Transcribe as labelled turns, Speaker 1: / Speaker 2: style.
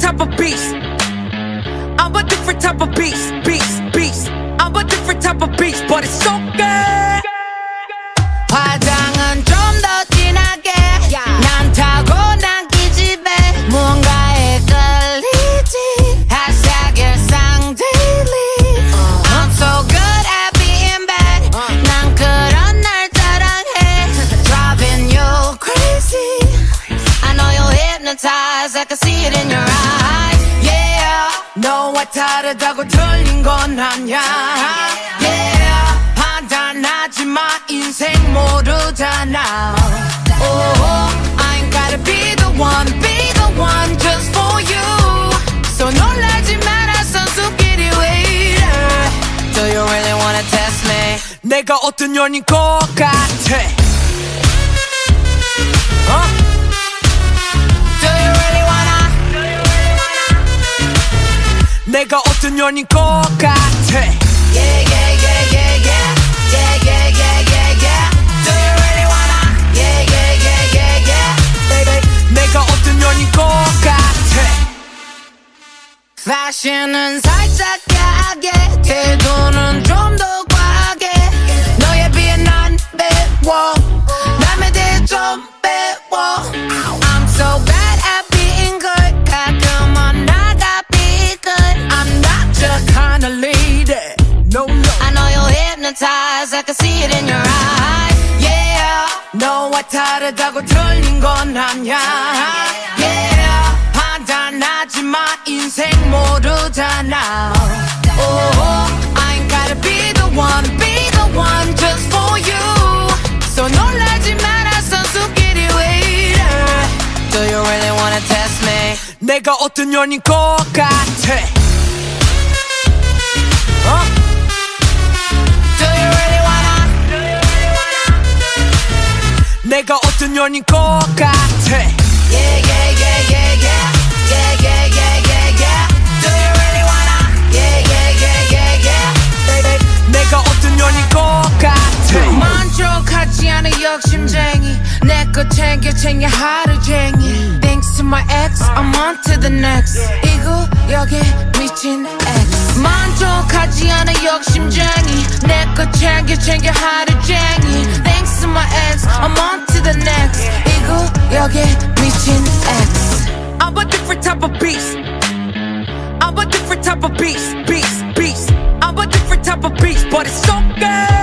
Speaker 1: type of beast. I'm a different type of beast, beast. I'm a different type of beast, but it's so good. 화장은 좀 더 진하게 난 타고난 기집애 무언가에 끌리지 hashtag 일상 daily I'm so good at being bad 난 그런 날 자랑해 driving you crazy I know you're hypnotized I can see it in your eyes yeah 너와 다르다고 틀린 건 아냐 yeah 판단하지 마 인생 모르잖아 oh, I ain't gotta be the one just for you So 놀라지 마라 선수끼리 wait Do you really wanna test me 내가 어떤 년인 것 같아 Do you really wanna 내가 어떤 년인 것 같아 Yeah yeah yeah yeah yeah Yeah yeah yeah yeah yeah Do you really wanna Yeah yeah yeah yeah yeah Baby 내가 어떤 년인 것 같아 Fashion은 살짝 야하게 태도는 좀 더 과하게 너에 비해 난 배워 남에 대해 좀 배워 I'm so bad at being good 가끔은 나가 be good I'm not your kind of lady No, no I know you're hypnotized I can see it in your eyes Yeah 너와 다르다고 틀린 건 아냐 Yeah 판단하지 마 인생 모르잖아 Oh I ain't gotta be the one just for you So 놀라지 마라 선수끼리 wait Do you really wanna test me 내가 어떤 년인 것 같아 내가 어떤 년인 것 같아 Yeah yeah yeah yeah yeah Yeah yeah yeah yeah yeah Do you really wanna Yeah yeah yeah yeah yeah Baby 내가 어떤 년인 것 같아 만족하지 않은 욕심쟁이 내 거 챙겨 하루쟁이 Thanks to my ex I'm on to the next 이 구역에 미친 ex 만족하지 않은 욕심쟁이 내 거 챙겨 하루쟁이 Thanks to my ex I'm on to the next 이 구역에 미친 ex I'm a different type of beast I'm a different type of beast I'm a different type of beast but it's so good